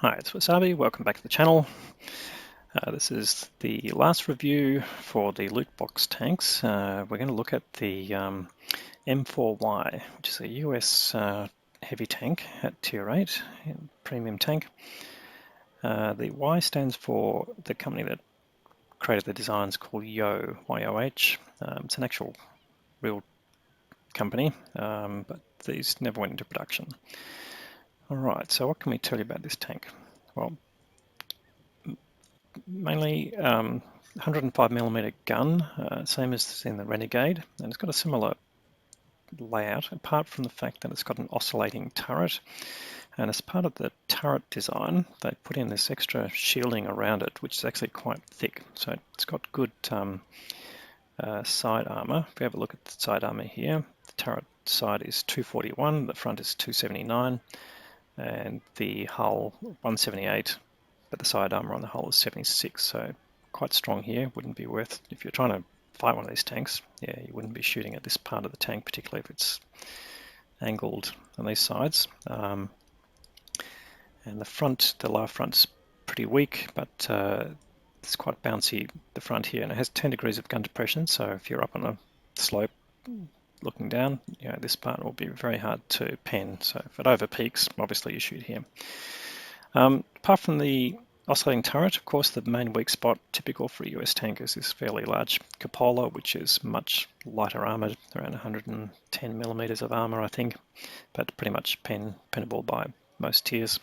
Hi, it's Wasabi. Welcome back to the channel. This is the last review for the loot box tanks. We're going to look at the M4Y, which is a US heavy tank at tier 8, premium tank. The Y stands for the company that created the designs called YOH. It's an actual real company, but these never went into production. Alright, so what can we tell you about this tank? Well, mainly 105mm gun, same as in the Renegade, and it's got a similar layout apart from the fact that it's got an oscillating turret, and as part of the turret design they put in this extra shielding around it, which is actually quite thick, so it's got good side armor. If we have a look at the side armor here, the turret side is 241, the front is 279, and the hull 178, but the side armor on the hull is 76, so quite strong here. Wouldn't be worth, if you're trying to fight one of these tanks, yeah, you wouldn't be shooting at this part of the tank, particularly if it's angled on these sides. And the lower front's pretty weak, but it's quite bouncy, the front here, and it has 10 degrees of gun depression, so if you're up on a slope looking down, you know, this part will be very hard to pen, so if it over peaks, obviously you shoot here. Apart from the oscillating turret, of course, the main weak spot typical for a US tank is this fairly large cupola, which is much lighter armored, around 110mm of armor, I think, but pretty much pennable by most tiers.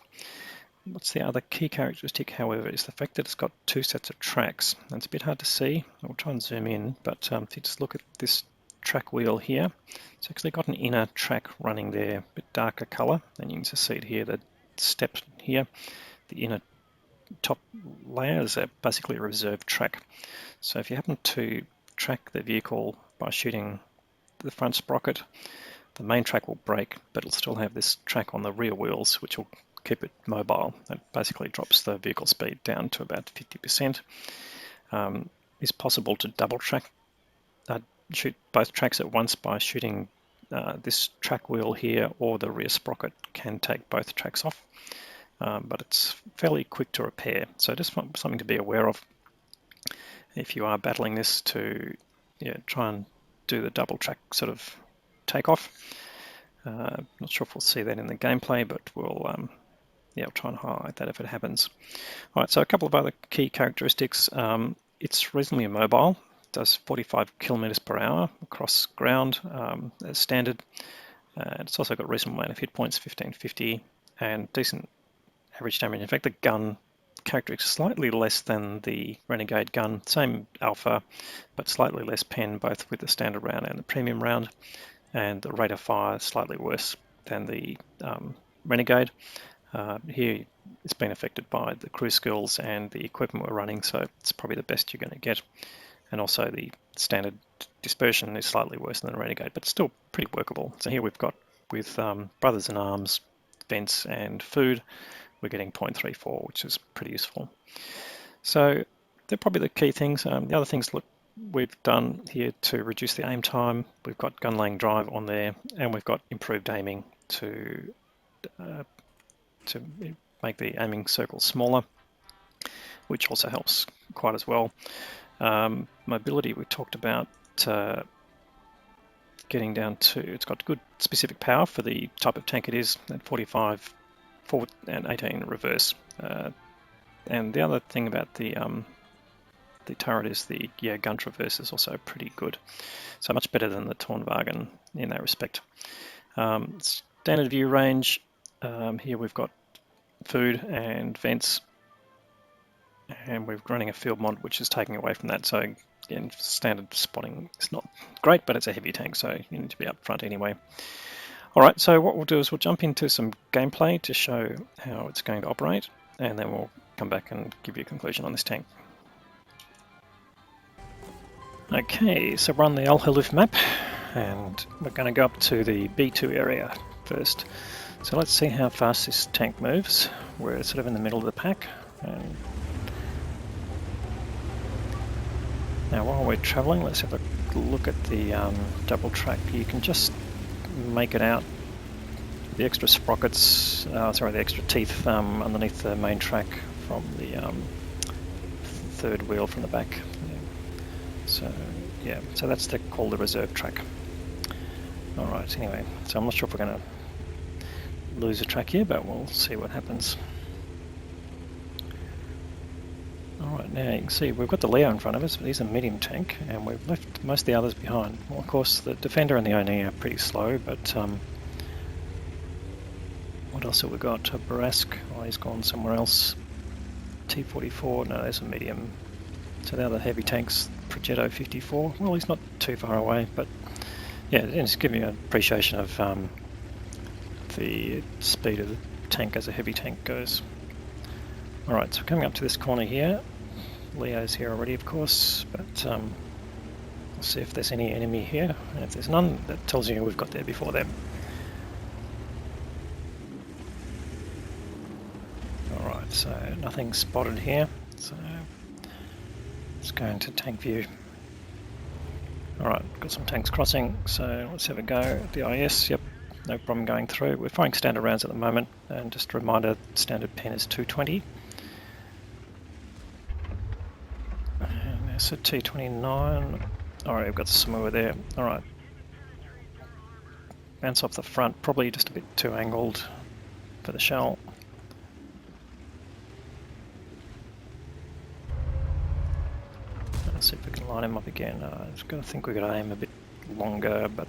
What's the other key characteristic, however, is the fact that it's got two sets of tracks. And it's a bit hard to see. I'll try and zoom in, but if you just look at this track wheel here, it's actually got an inner track running there, a bit darker color, and you can just see it here, the step here, the inner top layer is basically a reserve track. So if you happen to track the vehicle by shooting the front sprocket, the main track will break, but it'll still have this track on the rear wheels, which will keep it mobile. It basically drops the vehicle speed down to about 50%. It's possible to double track, shoot both tracks at once by shooting this track wheel here, or the rear sprocket can take both tracks off, but it's fairly quick to repair, so just something to be aware of if you are battling this, to try and do the double track sort of takeoff. Not sure if we'll see that in the gameplay, but we'll I'll try and highlight that if it happens. Alright, so a couple of other key characteristics. It's reasonably mobile, does 45 kilometers per hour across ground as standard. It's also got reasonable amount of hit points, 1550, and decent average damage. In fact, the gun characteristics slightly less than the Renegade gun, same alpha, but slightly less pen, both with the standard round and the premium round, and the rate of fire is slightly worse than the Renegade. Here it's been affected by the crew skills and the equipment we're running, so it's probably the best you're going to get. And also the standard dispersion is slightly worse than the Renegade, but still pretty workable. So here we've got, with Brothers in Arms, vents and food, we're getting 0.34, which is pretty useful. So they're probably the key things. The other things we've done here to reduce the aim time, we've got gun laying drive on there, and we've got improved aiming to make the aiming circle smaller, which also helps quite as well. Mobility, we talked about getting down to, it's got good specific power for the type of tank it is, at 45 forward and 18 reverse. And the other thing about the turret is the gun traverse is also pretty good, so much better than the Tornwagen in that respect. Standard view range, here we've got food and vents, and we're running a field mod which is taking away from that, so again, standard spotting is not great, but it's a heavy tank, so you need to be up front anyway. Alright, so what we'll do is we'll jump into some gameplay to show how it's going to operate, and then we'll come back and give you a conclusion on this tank. Okay, so we're on the Al Haluf map, and we're going to go up to the B2 area first. So let's see how fast this tank moves. We're sort of in the middle of the pack, and now while we're travelling, let's have a look at the double track. You can just make it out the extra sprockets, sorry, the extra teeth underneath the main track from the third wheel from the back. Yeah. So yeah, so that's called the reserve track. All right. Anyway, so I'm not sure if we're going to lose a track here, but we'll see what happens. Alright, now you can see we've got the Leo in front of us, but he's a medium tank, and we've left most of the others behind. Well, of course, the Defender and the Oni are pretty slow, but what else have we got? Barask, oh, he's gone somewhere else. T-44, no, there's a medium. So the other heavy tanks, Progetto 54, well, he's not too far away, but yeah, it's giving you an appreciation of the speed of the tank as a heavy tank goes. Alright, so coming up to this corner here, Leo's here already of course, but we'll see if there's any enemy here, and if there's none, that tells you we've got there before them. Alright, so nothing spotted here, so let's go into tank view. Alright, got some tanks crossing, so let's have a go at the IS. Yep, no problem going through. We're firing standard rounds at the moment, and just a reminder, standard pen is 220. So T29, alright, we've got some over there. Alright, bounce off the front, probably just a bit too angled for the shell. Let's see if we can line him up again. I've got to think we've got to aim a bit longer, but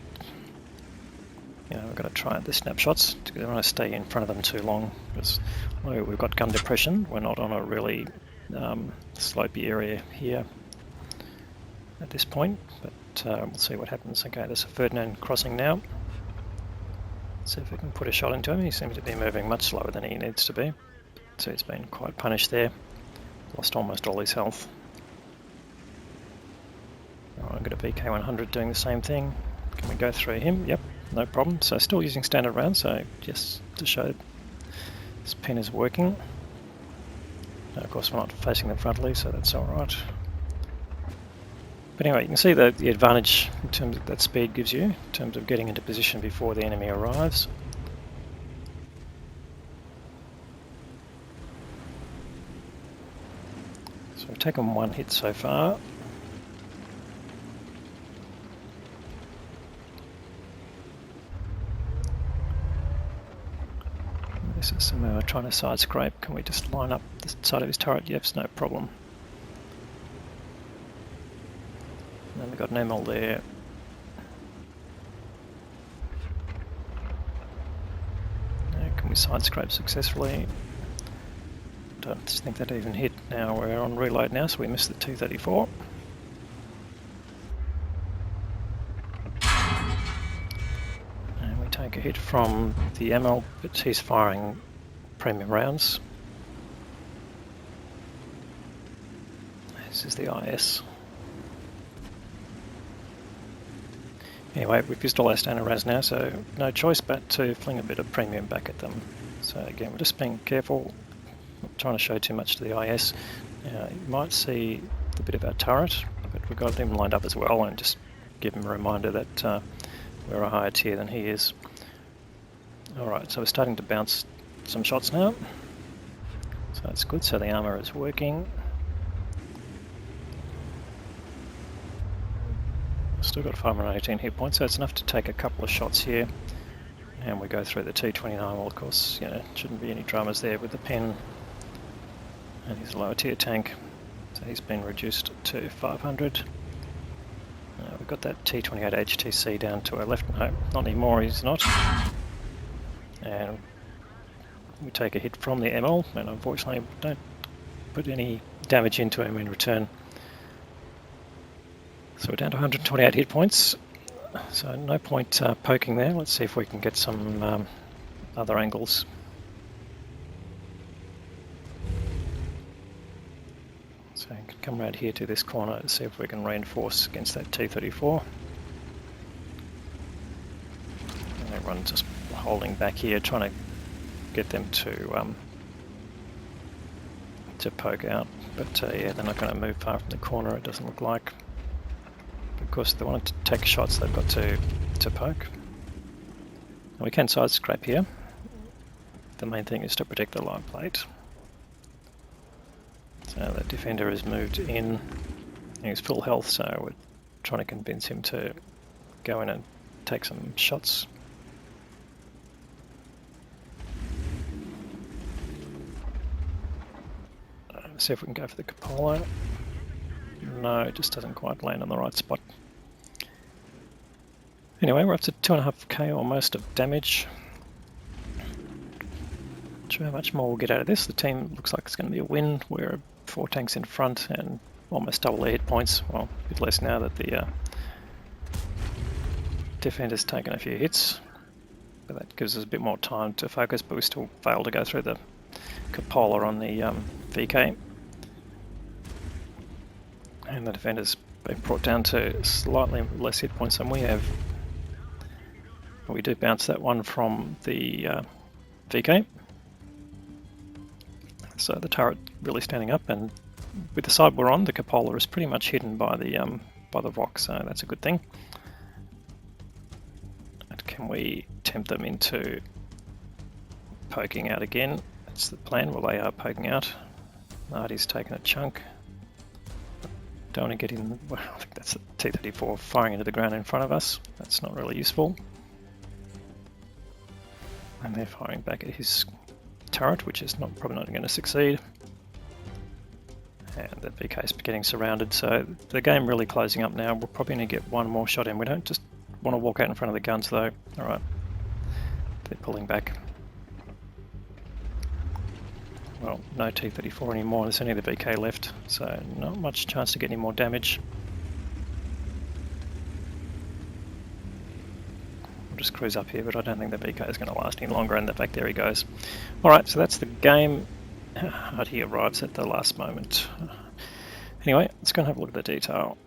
you know, we've got to try the snapshots. We don't want to stay in front of them too long, because we've got gun depression. We're not on a really slopey area here at this point, but we'll see what happens. Okay, there's a Ferdinand crossing now. See if we can put a shot into him. He seems to be moving much slower than he needs to be. So he's been quite punished there. Lost almost all his health. Alright, I've got a VK100 doing the same thing. Can we go through him? Yep, no problem. So still using standard rounds, so just to show this pen is working. Now, of course, we're not facing them frontally, so that's alright. But anyway, you can see the advantage in terms of that speed gives you, in terms of getting into position before the enemy arrives. So we've taken one hit so far. This is somehow trying to side scrape. Can we just line up the side of his turret? Yep, no problem. And then we've got an ML there. Can we side scrape successfully? Don't think that even hit. Now we're on reload now, so we missed the 234. And we take a hit from the ML, but he's firing premium rounds. This is the IS. Anyway, we've used all our standard rounds now, so no choice but to fling a bit of premium back at them. So again, we're just being careful, not trying to show too much to the IS. You might see the bit of our turret, but we've got him lined up as well, and just give him a reminder that we're a higher tier than he is. Alright, so we're starting to bounce some shots now. So that's good, so the armour is working. Still got 518 hit points, so it's enough to take a couple of shots here. And we go through the T29. Well, of course, you know, shouldn't be any dramas there with the pen. And he's a lower tier tank, so he's been reduced to 500. We've got that T28 HTC down to our left. No, not anymore, he's not. And we take a hit from the ML, and unfortunately don't put any damage into him in return. So we're down to 128 hit points, so no point poking there. Let's see if we can get some other angles. So we can come around here to this corner and see if we can reinforce against that T-34. And everyone's just holding back here, trying to get them to poke out. But yeah, they're not going to move far from the corner, it doesn't look like. Of course, if they want to take shots, they've got to poke. And we can side scrape here. the main thing is to protect the line plate. So the defender has moved in. He's full health, so we're trying to convince him to go in and take some shots. See if we can go for the cupola. No, it just doesn't quite land on the right spot. Anyway, we're up to 2.5k almost of damage. Not sure how much more we'll get out of this. The team looks like it's going to be a win. We're 4 tanks in front and almost double their hit points. Well, a bit less now that the defender's taken a few hits. But that gives us a bit more time to focus, but we still fail to go through the cupola on the VK. And the defender's been brought down to slightly less hit points than we have. But we do bounce that one from the VK. So the turret really standing up, and with the side we're on, the cupola is pretty much hidden by the VOC, so that's a good thing. And can we tempt them into poking out again? That's the plan. Well, they are poking out. Artie's taken a chunk. Don't want to get in. Well, I think that's a T-34 firing into the ground in front of us. That's not really useful. And they're firing back at his turret, which is probably not going to succeed. And the VK is getting surrounded, so the game really closing up now. We're probably going to get one more shot in. We don't just want to walk out in front of the guns though. Alright, they're pulling back. Well, no T-34 anymore, there's only the VK left, so not much chance to get any more damage. We'll just cruise up here, but I don't think the VK is going to last any longer, and in fact there he goes. Alright, so that's the game. He arrives at the last moment. Anyway, let's go and have a look at the detail.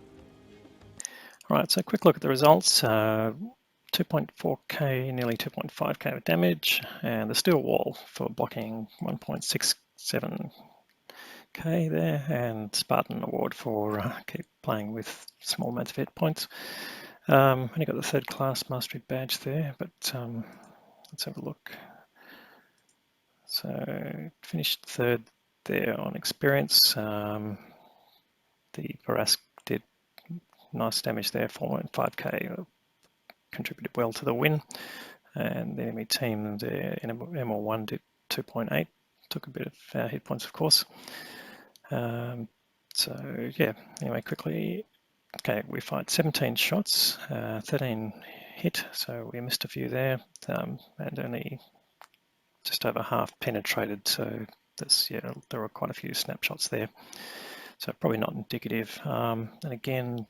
Alright, so quick look at the results. 2.4k, nearly 2.5k of damage, and the steel wall for blocking 1.67k there, and Spartan award for keep playing with small amounts of hit points. Only got the 3rd class mastery badge there, but let's have a look. So finished 3rd there on experience. The Barask did nice damage there, 4.5k, contributed well to the win. And the enemy team, the ML1 did 2.8, took a bit of hit points, of course. So yeah, anyway, quickly, okay, we fired 17 shots, 13 hit, so we missed a few there, and only just over half penetrated, so this, yeah, there were quite a few snapshots there, so probably not indicative. And again,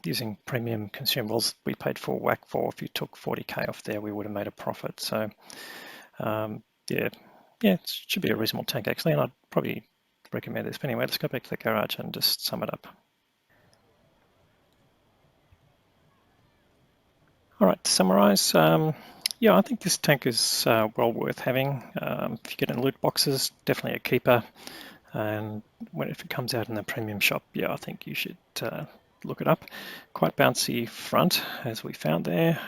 using premium consumables, we paid full whack for. If you took 40k off there, we would have made a profit. So yeah, it should be a reasonable tank actually, and I'd probably recommend this. But anyway, let's go back to the garage and just sum it up. All right, to summarize, yeah, I think this tank is well worth having. If you get in loot boxes, definitely a keeper. And if it comes out in the premium shop, yeah, I think you should look it up. Quite bouncy front, as we found there.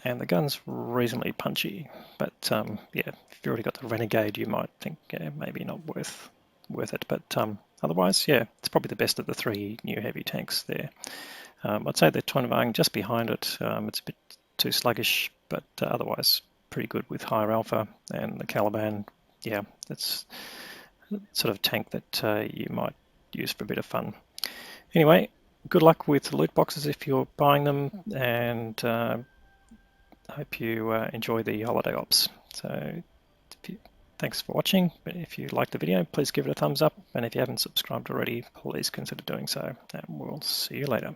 And the gun's reasonably punchy. But yeah, if you've already got the Renegade, you might think maybe not worth it. But otherwise, yeah, it's probably the best of the 3 new heavy tanks there. I'd say the Tuanwagen just behind it, it's a bit too sluggish, but otherwise pretty good with higher alpha. And the Caliban, yeah, it's sort of tank that you might use for a bit of fun. Anyway, good luck with loot boxes if you're buying them, and I hope you enjoy the holiday ops. So thanks for watching. If you liked the video, please give it a thumbs up, and if you haven't subscribed already, please consider doing so, and we'll see you later.